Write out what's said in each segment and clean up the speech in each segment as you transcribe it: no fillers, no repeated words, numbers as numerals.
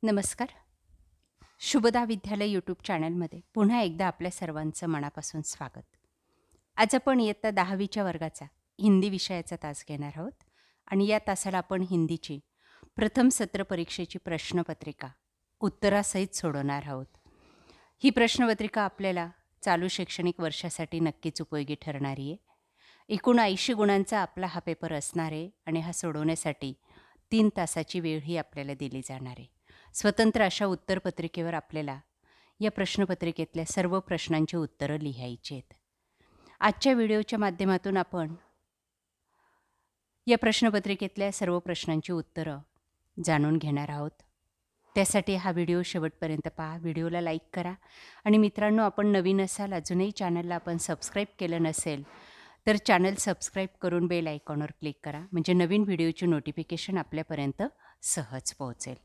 नमस्कार. शुभदा विद्यालय यूट्यूब चॅनलमध्ये पुन्हा एकदा आपल्या सर्वांचं मनापासून स्वागत. आज आपण इयत्ता 10वीच्या वर्गाचा हिंदी विषयाचा तास घेणार आहोत आणि या तासाला आपण हिंदीची प्रथम सत्र परीक्षेची प्रश्नपत्रिका उत्तरासहित सोडवणार आहोत. ही प्रश्नपत्रिका आपल्याला चालू शैक्षणिक वर्षासाठी नक्कीच उपयोगी ठरणारी आहे. एकूण 80 गुणांचा आपला हा पेपर असणार आहे आणि हा सोडवण्यासाठी 3 तासाची वेळही आपल्याला दिली जाणार आहे. स्वतंत्र अशा उत्तरपत्रिकेवर आपल्याला या प्रश्नपत्रिकेतल्या सर्व प्रश्नांची उत्तरं लिहायची आहेत. आजच्या व्हिडिओच्या माध्यमातून आपण या प्रश्नपत्रिकेतल्या सर्व प्रश्नांची उत्तरं जाणून घेणार आहोत. त्यासाठी हा व्हिडिओ शेवटपर्यंत पहा. व्हिडिओला लाईक करा आणि मित्रांनो, आपण नवीन असाल, अजूनही चॅनलला आपण सबस्क्राईब केलं नसेल तर चॅनल सबस्क्राईब करून बेल आयकॉनवर क्लिक करा, म्हणजे नवीन व्हिडिओची नोटिफिकेशन आपल्यापर्यंत सहज पोहोचेल.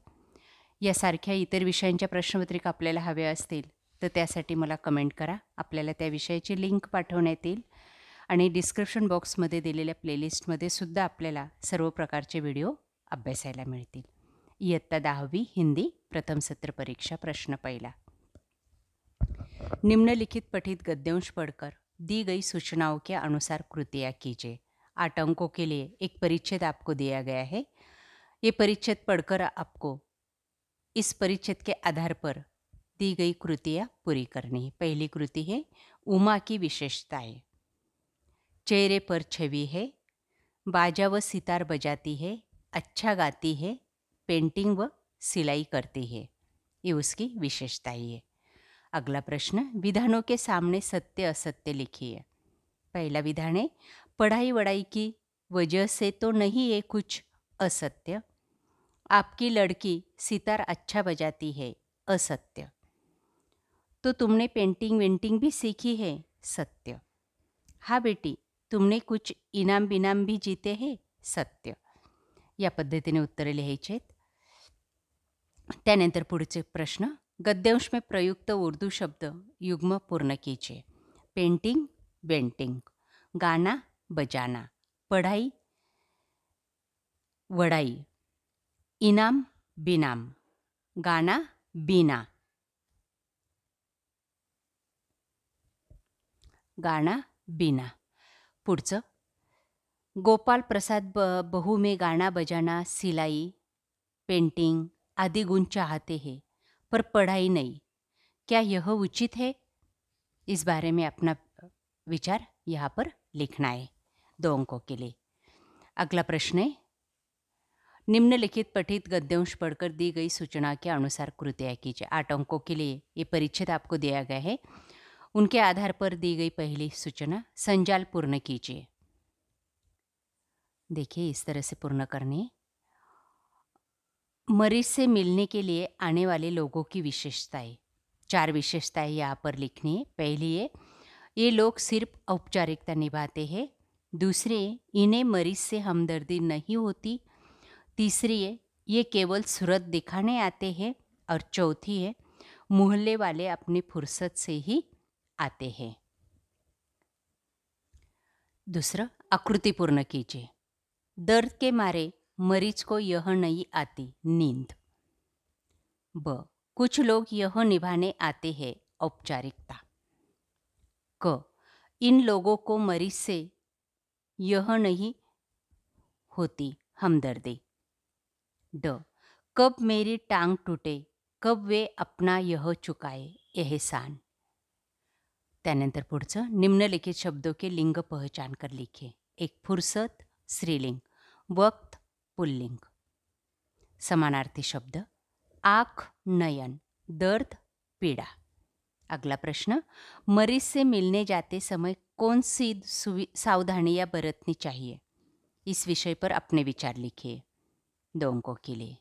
यासारख्या इतर विषयांच्या प्रश्नपत्रिका आपल्याला हव्या असतील तर त्यासाठी मला कमेंट करा. आपल्याला त्या विषयाची लिंक पाठवण्यात येईल आणि डिस्क्रिप्शन बॉक्समध्ये दिलेल्या प्लेलिस्टमध्ये सुद्धा आपल्याला सर्व प्रकारचे व्हिडिओ अभ्यासायला मिळतील. इयत्ता 10वी हिंदी प्रथम सत्र परीक्षा प्रश्न पहिला. निम्नलिखित पठित गद्यांश पढ़कर दी गई सूचनाओं के अनुसार कृतियाँ कीजिए. 8 अंकों के लिए एक परिच्छेद आपको दिया गया है. ये परिच्छेद पढ़कर आपको इस परिच्छेद के आधार पर दी गई कृतियाँ पूरी करनी है. पहली कृति है उमा की विशेषताएं. चेहरे पर छवि है, बाजा व सितार बजाती है, अच्छा गाती है, पेंटिंग व सिलाई करती है. ये उसकी विशेषताएं है. अगला प्रश्न, विधानों के सामने सत्य असत्य लिखिए. पहला विधान है पढ़ाई वढ़ाई की वजह से तो नहीं है कुछ असत्य. आपकी लड़की सितार अच्छा बजाती है. असत्य. तो तुमने पेंटिंग वेंटिंग भी सीखी है. सत्य. हाँ बेटी, तुमने कुछ इनाम बिनाम भी जीते हैं. सत्य. या पद्धतीने उत्तरे लिहायची आहेत. त्यानंतर पुढचे प्रश्न, गद्यांश में प्रयुक्त उर्दू शब्द युग्म पूर्ण कीजिए. पेंटिंग वेंटिंग, गाना बजाना, पढ़ाई वढ़ाई, इनाम बिनाम, गाना बीना, गाना बीना. पुढचं, गोपाल प्रसाद बहू में गाना बजाना, सिलाई, पेंटिंग आदि गुण चाहते हैं पर पढ़ाई नहीं. क्या यह उचित है? इस बारे में अपना विचार यहाँ पर लिखना है 2 अंकों के लिए. अगला प्रश्न है, निम्नलिखित पठित गद्यांश पढ़कर दी गई सूचना के अनुसार कृतियाँ कीजिए. 8 अंकों के लिए ये परिच्छेद आपको दिया गया है. उनके आधार पर दी गई पहली सूचना, संजाल पूर्ण कीजिए. देखिए इस तरह से पूर्ण करनी है. मरीज से मिलने के लिए आने वाले लोगों की विशेषताएं. 4 विशेषताएं यहाँ पर लिखनी है. पहली है, ये लोग सिर्फ औपचारिकता निभाते हैं. दूसरी है, इन्हें मरीज से हमदर्दी नहीं होती. तीसरी है, ये केवल सूरत दिखाने आते हैं. और चौथी है, मोहल्ले वाले अपनी फुर्सत से ही आते हैं. दूसरा, आकृति पूर्ण कीजिए. दर्द के मारे मरीज को यह नहीं आती नींद. ब, कुछ लोग यह निभाने आते हैं औपचारिकता. क, इन लोगों को मरीज से यह नहीं होती हमदर्दी. ड, कब मेरी टांग टूटे कब वे अपना यह चुकाए एहसान. त्यानंतर पुढचं, निम्नलिखित शब्दों के लिंग पहचान कर लिखिए. एक, फुर्सत स्त्रीलिंग, वक्त पुल्लिंग. समानार्थी शब्द, आँख नयन, दर्द पीड़ा. अगला प्रश्न, मरीज से मिलने जाते समय कौन सी सावधानियाँ बरतनी चाहिए. इस विषय पर अपने विचार लिखिए 2 अंकों के लिए.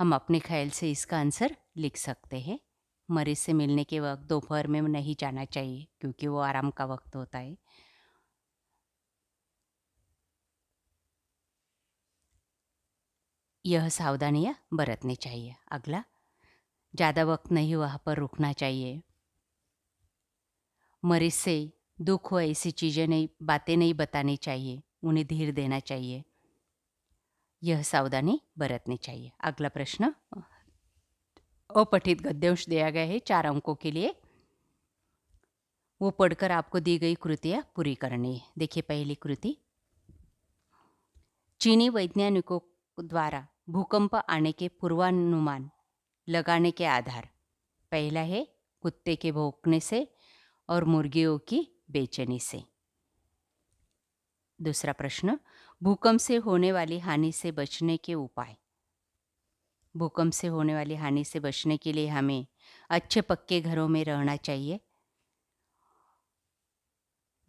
हम अपने ख्याल से इसका आंसर लिख सकते हैं. मरीज से मिलने के वक्त दोपहर में नहीं जाना चाहिए क्योंकि वो आराम का वक्त होता है. यह सावधानियाँ बरतनी चाहिए. अगला, ज़्यादा वक्त नहीं वहाँ पर रुकना चाहिए. मरीज से दुख हो ऐसी चीज़ें नहीं, बातें नहीं बतानी चाहिए. उन्हें धीर देना चाहिए. यह सावधानी बरतनी चाहिए. अगला प्रश्न, अपठित गद्यांश दिया गया है 4 अंकों के लिए। वो पढ़कर आपको दी गई कृतियाँ पूरी करनी है। देखिए पहली कृति, चीनी वैज्ञानिकों द्वारा भूकंप आने के पूर्वानुमान लगाने के आधार। पहला है कुत्ते के भौंकने से और मुर्गियों की बेचैनी से। दूसरा प्रश्न, भूकंप से होने वाली हानि से बचने के उपाय। भूकंप से होने वाली हानि से बचने के लिए हमें अच्छे पक्के घरों में रहना चाहिए।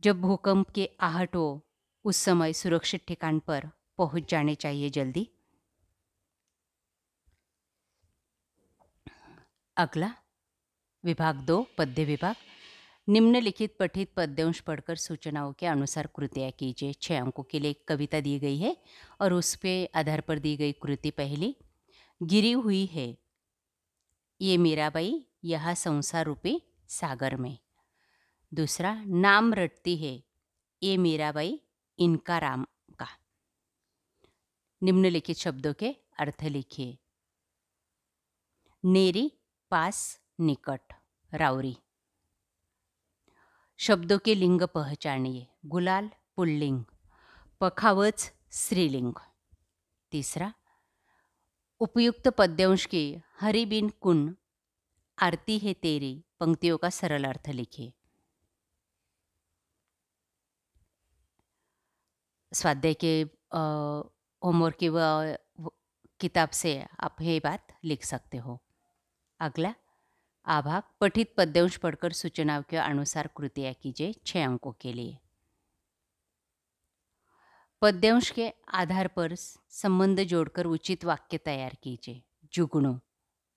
जब भूकंप की आहट हो उस समय सुरक्षित ठिकान पर पहुंच जाने चाहिए जल्दी। अगला विभाग 2 पद्य विभाग, निम्नलिखित पठित पद्यांश पढ़कर सूचनाओं के अनुसार कृतियाँ कीजिए। 6 अंकों के लिए एक कविता दी गई है और उस पे आधार पर दी गई कृति पहली, गिरी हुई है ये मीराबाई यहाँ संसार रूपी सागर में। दूसरा, नाम रटती है ये मीराबाई इनका राम का। निम्नलिखित शब्दों के अर्थ लिखिए। नेरी पास निकट राउरी। शब्दों के लिंग पहचानिए। गुलाल पुल्लिंग, पखावज स्त्रीलिंग। तीसरा, उपयुक्त पद्यांश की हरिबिन कुन आरती है तेरी पंक्तियों का सरल अर्थ लिखिए। स्वाध्याय के होमवर्क की किताब से आप ये बात लिख सकते हो। अगला आभाग, पठित पद्यांश पढ़कर सूचनाओं के अनुसार कृतियाँ कीजिए 6 अंकों के लिए। पद्यांश के आधार पर संबंध जोड़कर उचित वाक्य तैयार कीजिए। जुगनू,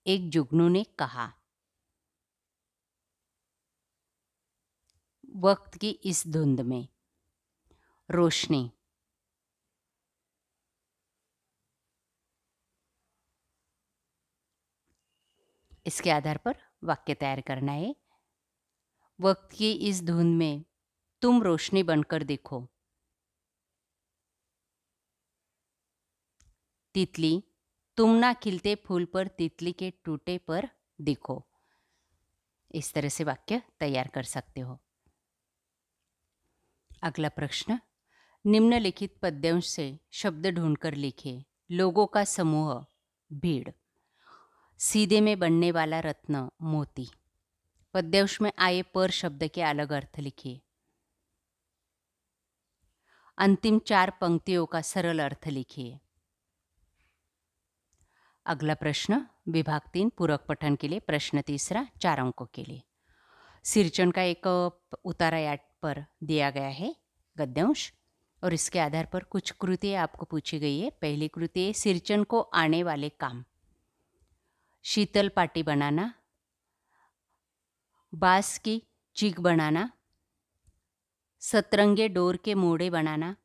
एक जुगनू ने कहा। वक्त की इस धुंध में। रोशनी, इसके आधार पर वाक्य तैयार करना है। वक्त की इस धुंध में तुम रोशनी बनकर देखो। तितली, तुम ना खिलते फूल पर तितली के टूटे पर देखो। इस तरह से वाक्य तैयार कर सकते हो। अगला प्रश्न, निम्नलिखित पद्यांश से शब्द ढूंढकर लिखिए। लोगों का समूह, भीड़। सीधे में बनने वाला रत्न, मोती। पद्यांश में आए पर शब्द के अलग अर्थ लिखिए। अंतिम 4 पंक्तियों का सरल अर्थ लिखिए। अगला प्रश्न विभाग 3 पूरक पठन के लिए। प्रश्न तीसरा 4 अंकों के लिए। सिरचन का एक उतारा याद पर दिया गया है गद्यांश और इसके आधार पर कुछ कृतियाँ आपको पूछी गई है। पहली कृति है सिरचन को आने वाले काम। शीतल पाटी बनाना, बांस की चीक बनाना, सतरंगे डोर के मोड़े बनाना,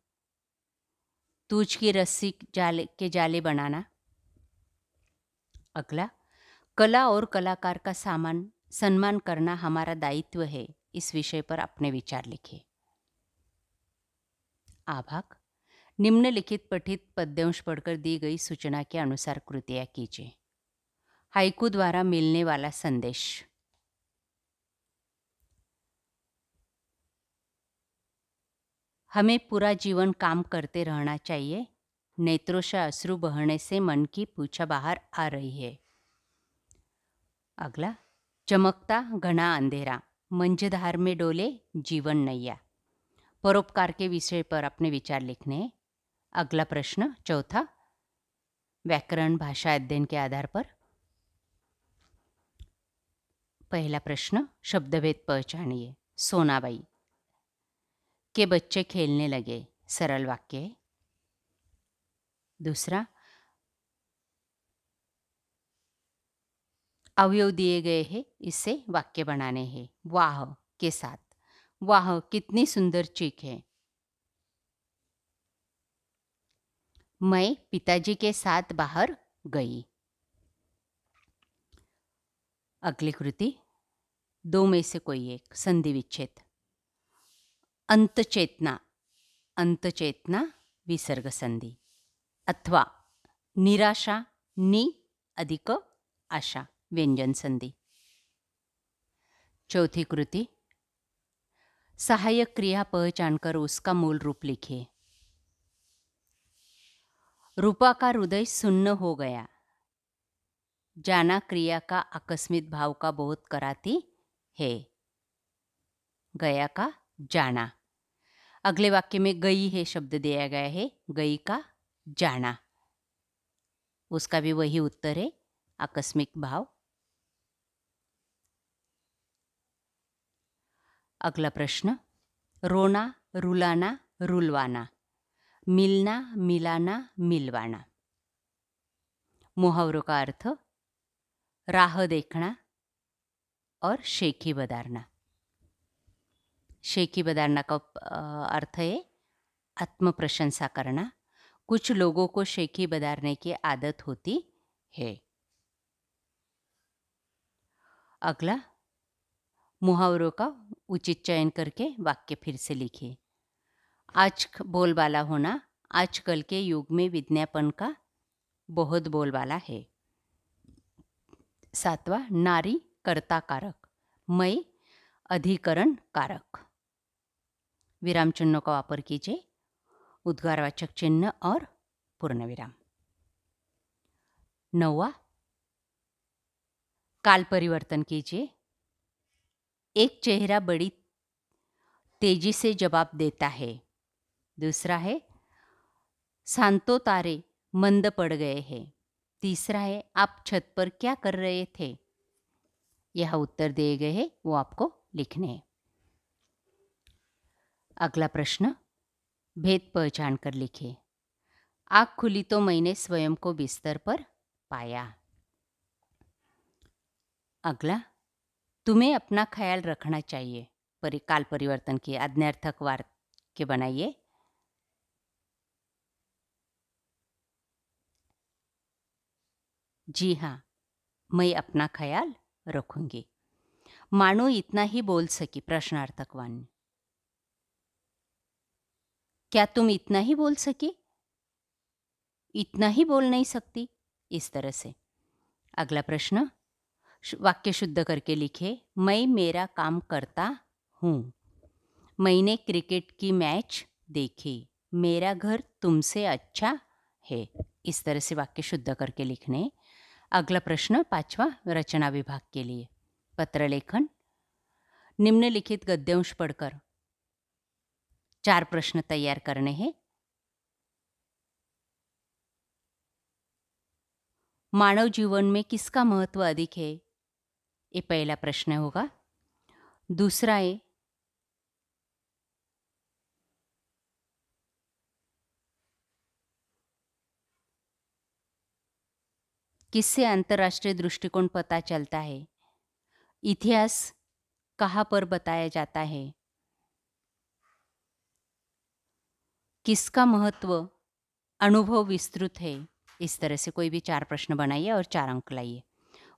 तूज की रस्सी के जाले बनाना। अगला, कला और कलाकार का सम्मान करना हमारा दायित्व है। इस विषय पर अपने विचार लिखिए। आभाग, निम्नलिखित पठित पद्यांश पढ़कर दी गई सूचना के अनुसार कृतियाँ कीजिए। हाइकू द्वारा मिलने वाला संदेश। हमें पूरा जीवन काम करते रहना चाहिए। नेत्रों से अश्रु बहने से मन की पूछा बाहर आ रही है। अगला, चमकता घना अंधेरा, मंझधार में डोले जीवन नैया। परोपकार के विषय पर अपने विचार लिखने हैं। अगला प्रश्न चौथा, व्याकरण भाषा अध्ययन के आधार पर। पहला प्रश्न, शब्दभेद पहचानिए। सोनाबाई के बच्चे खेलने लगे, सरल वाक्य है। दूसरा, अवयव दिए गए हैं, इससे वाक्य बनाने हैं। वाह के साथ, वाह कितनी सुंदर चीख है। मैं पिताजी के साथ बाहर गई। अगली कृति, 2 में से कोई एक। संधि विच्छेद। अंतचेतना, अंतचेतना विसर्ग संधि। अथवा निराशा, नि अधिक आशा, व्यंजन संधि। चौथी कृति, सहायक क्रिया पहचान कर उसका मूल रूप लिखिए। रूपा का हृदय सुन्न हो गया। जाना क्रिया का आकस्मिक भाव का बोध कराती है। गया का जाना। अगले वाक्य में गई है शब्द दिया गया है, गई का जाना। उसका भी वही उत्तर है, आकस्मिक भाव। अगला प्रश्न, रोना, रुलाना, रुलवाना, मिलना, मिलाना, मिलवाना। मुहावरों का अर्थ, राह देखना और शेखी बदारना। शेखी बदारना का अर्थ है आत्म प्रशंसा करना। कुछ लोगों को शेखी बदारने की आदत होती है। अगला, मुहावरों का उचित चयन करके वाक्य फिर से लिखिए। आज बोलबाला होना आजकल के युग में विज्ञापन का बहुत बोलबाला है। सातवां, नारी कर्ता कारक, मैं अधिकरण कारक। विराम चिन्हों का वापर कीजिए, उद्गारवाचक चिन्ह और पूर्ण विराम। नौवां, काल परिवर्तन कीजिए। एक चेहरा बड़ी तेजी से जवाब देता है। दूसरा है, सांतो तारे मंद पड़ गए हैं। तीसरा है, आप छत पर क्या कर रहे थे। यह उत्तर दिए गए हैं, वो आपको लिखने हैं। अगला प्रश्न, भेद पहचान कर लिखिए। आँख खुली तो मैंने स्वयं को बिस्तर पर पाया। अगला, तुम्हें अपना ख्याल रखना चाहिए। काल परिवर्तन की आज्ञार्थक वाक्य बनाइए। जी हाँ, मैं अपना ख्याल रखूंगी। मानो इतना ही बोल सकी, प्रश्नार्थक वाक्य। क्या तुम इतना ही बोल सकी? इतना ही बोल नहीं सकती, इस तरह से। अगला प्रश्न, वाक्य शुद्ध करके लिखे। मैं मेरा काम करता हूँ। मैंने क्रिकेट की मैच देखी। मेरा घर तुमसे अच्छा है। इस तरह से वाक्य शुद्ध करके लिखने। अगला प्रश्न, पांचवा, रचना विभाग के लिए। पत्र लेखन। निम्नलिखित गद्यांश पढ़कर 4 प्रश्न तैयार करने हैं। मानव जीवन में किसका महत्व अधिक है? ये पहला प्रश्न होगा। दूसरा है, किससे अंतर्राष्ट्रीय दृष्टिकोण पता चलता है? इतिहास कहाँ पर बताया जाता है? किसका महत्व अनुभव विस्तृत है? इस तरह से कोई भी 4 प्रश्न बनाइए और 4 अंक लाइए।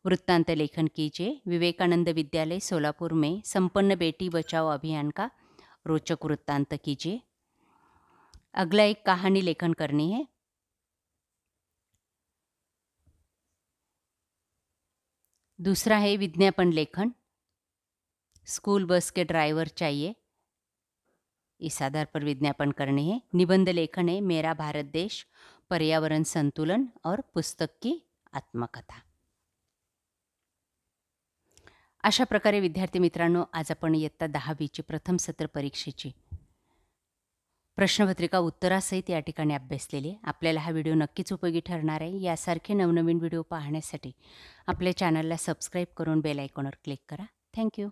वृत्तांत लेखन कीजिए। विवेकानंद विद्यालय सोलापुर में संपन्न बेटी बचाओ अभियान का रोचक वृत्तांत कीजिए। अगला एक कहानी लेखन करनी है। दूसरा है विज्ञापन लेखन। स्कूल बस के ड्राइवर चाहिए, इस आधार पर विज्ञापन करने हैं। निबंध लेखन है मेरा भारत देश, पर्यावरण संतुलन और पुस्तक की आत्मकथा। अशा प्रकारे विद्यार्थी मित्रांनो, आज आपण इयत्ता 10वीची प्रथम सत्र परीक्षेची प्रश्नपत्रिका उत्तरासहित या ठिकाणी अभ्यासलेली आहे। आपल्याला हा व्हिडिओ नक्कीच उपयोगी ठरणार आहे। यासारखे नवनवीन व्हिडिओ पाहण्यासाठी आपल्या चॅनलला सबस्क्राईब करून बेल आयकॉनवर क्लिक करा। थँक्यू.